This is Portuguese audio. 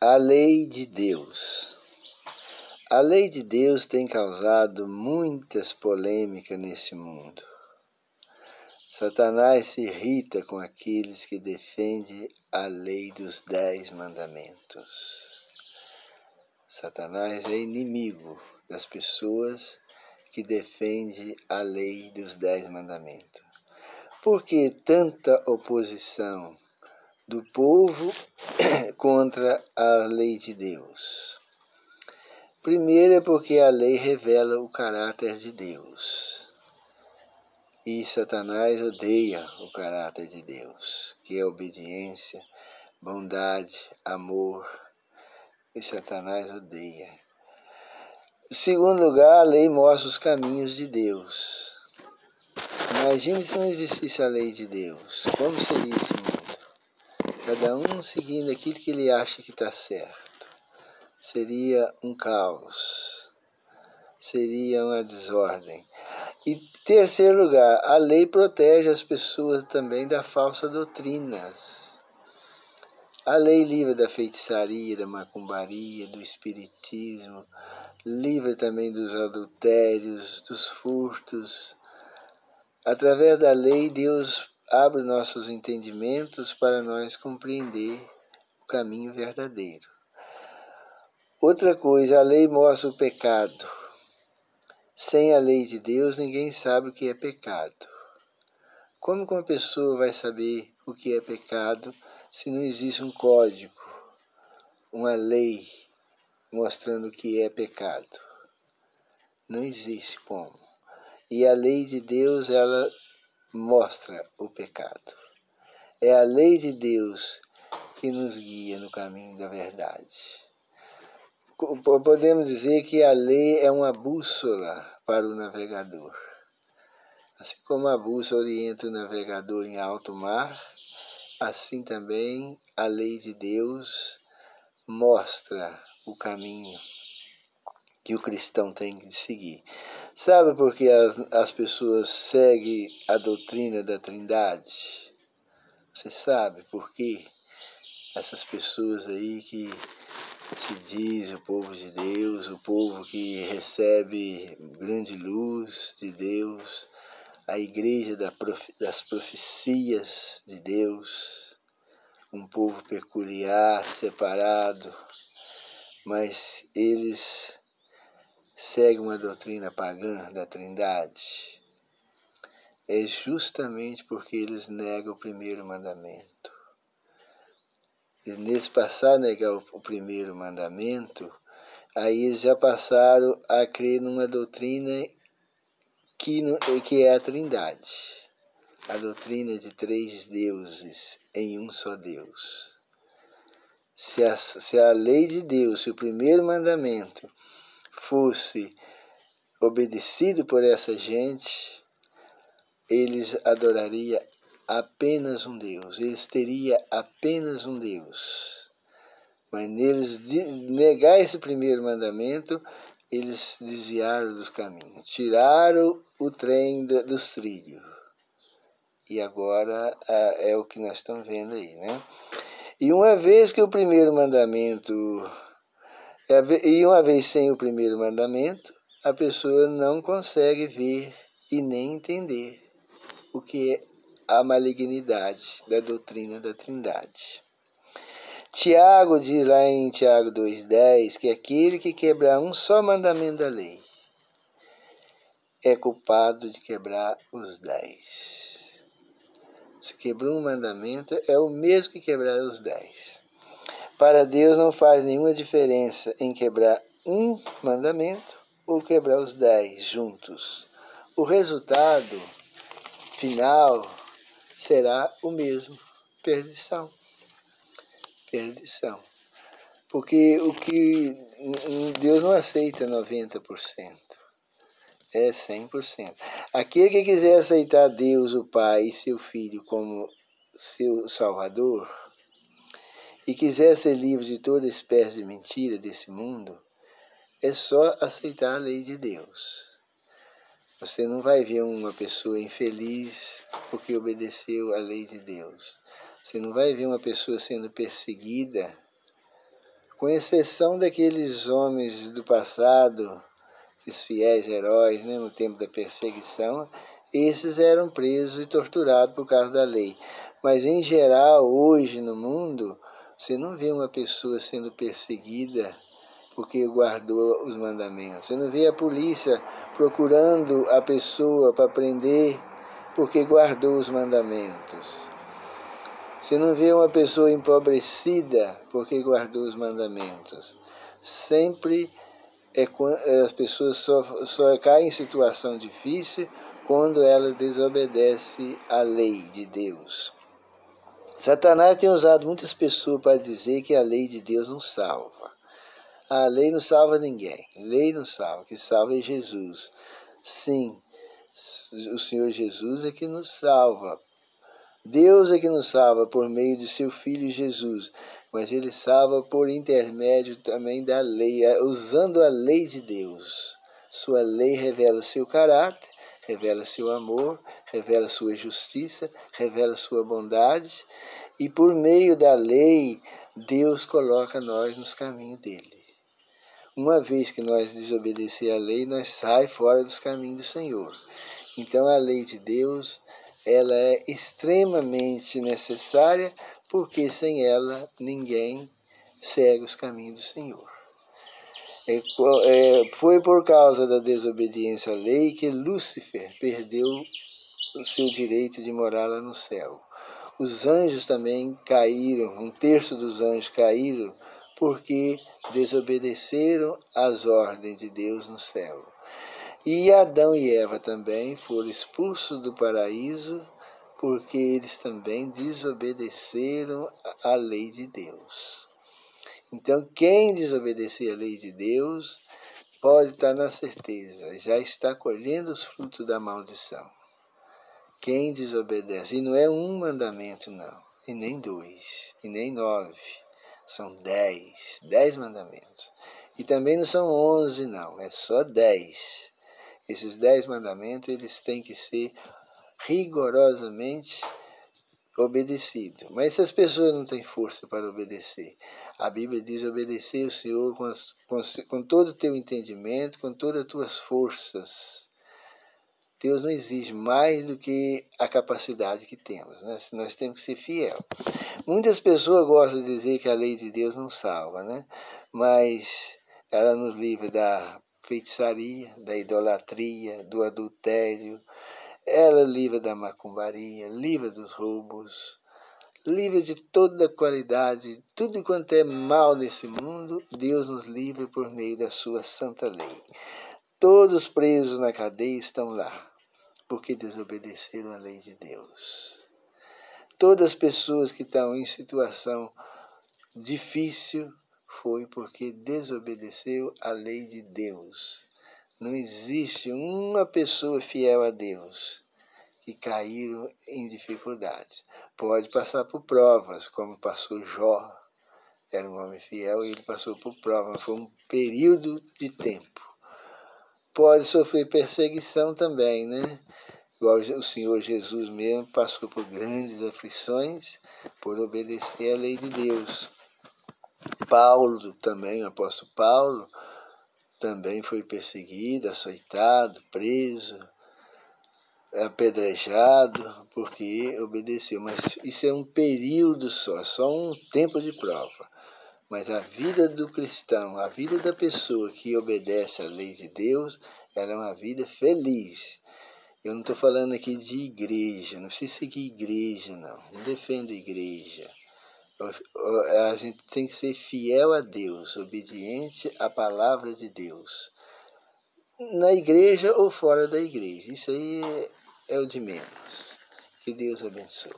A lei de Deus. A lei de Deus tem causado muitas polêmicas nesse mundo. Satanás se irrita com aqueles que defendem a lei dos 10 mandamentos. Satanás é inimigo das pessoas que defendem a lei dos 10 mandamentos. Por que tanta oposição do povo contra a lei de Deus? Primeiro é porque a lei revela o caráter de Deus. E Satanás odeia o caráter de Deus, que é obediência, bondade, amor. E Satanás odeia. Em segundo lugar, a lei mostra os caminhos de Deus. Imagine se não existisse a lei de Deus. Como seria esse mundo? Cada um seguindo aquilo que ele acha que está certo. Seria um caos. Seria uma desordem. E em terceiro lugar, a lei protege as pessoas também da falsa doutrinas. A lei livra da feitiçaria, da macumbaria, do espiritismo, livra também dos adultérios, dos furtos. Através da lei, Deus abre nossos entendimentos para nós compreender o caminho verdadeiro. Outra coisa, a lei mostra o pecado. Sem a lei de Deus, ninguém sabe o que é pecado. Como que uma pessoa vai saber o que é pecado se não existe um código, uma lei mostrando o que é pecado? Não existe como. E a lei de Deus, ela mostra o pecado. É a lei de Deus que nos guia no caminho da verdade. Podemos dizer que a lei é uma bússola para o navegador. Assim como a bússola orienta o navegador em alto mar, assim também a lei de Deus mostra o caminho que o cristão tem que seguir. Sabe por que as pessoas seguem a doutrina da Trindade? Você sabe por quê? Essas pessoas aí que se diz o povo de Deus, o povo que recebe grande luz de Deus, a igreja das profecias de Deus, um povo peculiar, separado, mas eles seguem uma doutrina pagã da Trindade. É justamente porque eles negam o primeiro mandamento. E nesse passar a negar o primeiro mandamento, aí eles já passaram a crer numa doutrina que é a Trindade. A doutrina de 3 deuses em um só Deus. Se a lei de Deus, se o primeiro mandamento fosse obedecido por essa gente, eles adorariam apenas um Deus. Eles teriam apenas um Deus. Mas neles negar esse primeiro mandamento, eles desviaram dos caminhos. Tiraram o trem dos trilhos. E agora é o que nós estamos vendo aí, né? E uma vez que o primeiro mandamento... E uma vez sem o primeiro mandamento, a pessoa não consegue ver e nem entender o que é a malignidade da doutrina da Trindade. Tiago diz lá em Tiago 2,10 que aquele que quebrar um só mandamento da lei é culpado de quebrar os 10. Se quebrou um mandamento, é o mesmo que quebrar os 10. Para Deus não faz nenhuma diferença em quebrar um mandamento ou quebrar os 10 juntos. O resultado final será o mesmo: perdição. Perdição. Porque o que Deus não aceita 90%, é 100%. Aquele que quiser aceitar Deus, o Pai e seu Filho como seu Salvador, e quiser ser livre de toda espécie de mentira desse mundo, é só aceitar a lei de Deus. Você não vai ver uma pessoa infeliz porque obedeceu a lei de Deus. Você não vai ver uma pessoa sendo perseguida com exceção daqueles homens do passado, os fiéis heróis, né, no tempo da perseguição, esses eram presos e torturados por causa da lei. Mas, em geral, hoje no mundo, você não vê uma pessoa sendo perseguida porque guardou os mandamentos. Você não vê a polícia procurando a pessoa para prender porque guardou os mandamentos. Você não vê uma pessoa empobrecida porque guardou os mandamentos. Sempre as pessoas só caem em situação difícil quando ela desobedece à lei de Deus. Satanás tem usado muitas pessoas para dizer que a lei de Deus não salva. A lei não salva ninguém. Lei não salva. O que salva é Jesus. Sim, o Senhor Jesus é que nos salva. Deus é que nos salva por meio de seu Filho Jesus, mas Ele salva por intermédio também da lei, usando a lei de Deus. Sua lei revela seu caráter, revela seu amor, revela sua justiça, revela sua bondade, e por meio da lei, Deus coloca nós nos caminhos dele. Uma vez que nós desobedecer a lei, nós saímos fora dos caminhos do Senhor. Então a lei de Deus, ela é extremamente necessária, porque sem ela ninguém segue os caminhos do Senhor. Foi por causa da desobediência à lei que Lúcifer perdeu o seu direito de morar lá no céu. Os anjos também caíram, um terço dos anjos caíram, porque desobedeceram às ordens de Deus no céu. E Adão e Eva também foram expulsos do paraíso, porque eles também desobedeceram à lei de Deus. Então, quem desobedecer à lei de Deus pode estar na certeza, já está colhendo os frutos da maldição. Quem desobedece, e não é um mandamento não, e nem 2, e nem 9, são 10 mandamentos. E também não são 11 não, é só 10. Esses 10 mandamentos, eles têm que ser rigorosamente obedecidos. Mas se as pessoas não têm força para obedecer, a Bíblia diz obedecer ao Senhor com todo o teu entendimento, com todas as tuas forças. Deus não exige mais do que a capacidade que temos, né? Nós temos que ser fiel. Muitas pessoas gostam de dizer que a lei de Deus não salva, né? Mas ela nos livra da feitiçaria, da idolatria, do adultério. Ela livra da macumbaria, livra dos roubos, livra de toda a qualidade, tudo quanto é mal nesse mundo, Deus nos livra por meio da sua santa lei. Todos presos na cadeia estão lá, porque desobedeceram a lei de Deus. Todas as pessoas que estão em situação difícil foi porque desobedeceu a lei de Deus. Não existe uma pessoa fiel a Deus que caíram em dificuldade. Pode passar por provas, como passou Jó. Era um homem fiel e ele passou por provas, mas foi um período de tempo. Pode sofrer perseguição também, né? Igual o Senhor Jesus mesmo passou por grandes aflições por obedecer à lei de Deus. Paulo também, o apóstolo Paulo, também foi perseguido, açoitado, preso, apedrejado, porque obedeceu. Mas isso é um período só um tempo de prova. Mas a vida do cristão, a vida da pessoa que obedece à lei de Deus, ela é uma vida feliz. Eu não estou falando aqui de igreja, não precisa seguir igreja, não defendo igreja. A gente tem que ser fiel a Deus, obediente à palavra de Deus. Na igreja ou fora da igreja, isso aí é o de menos. Que Deus abençoe.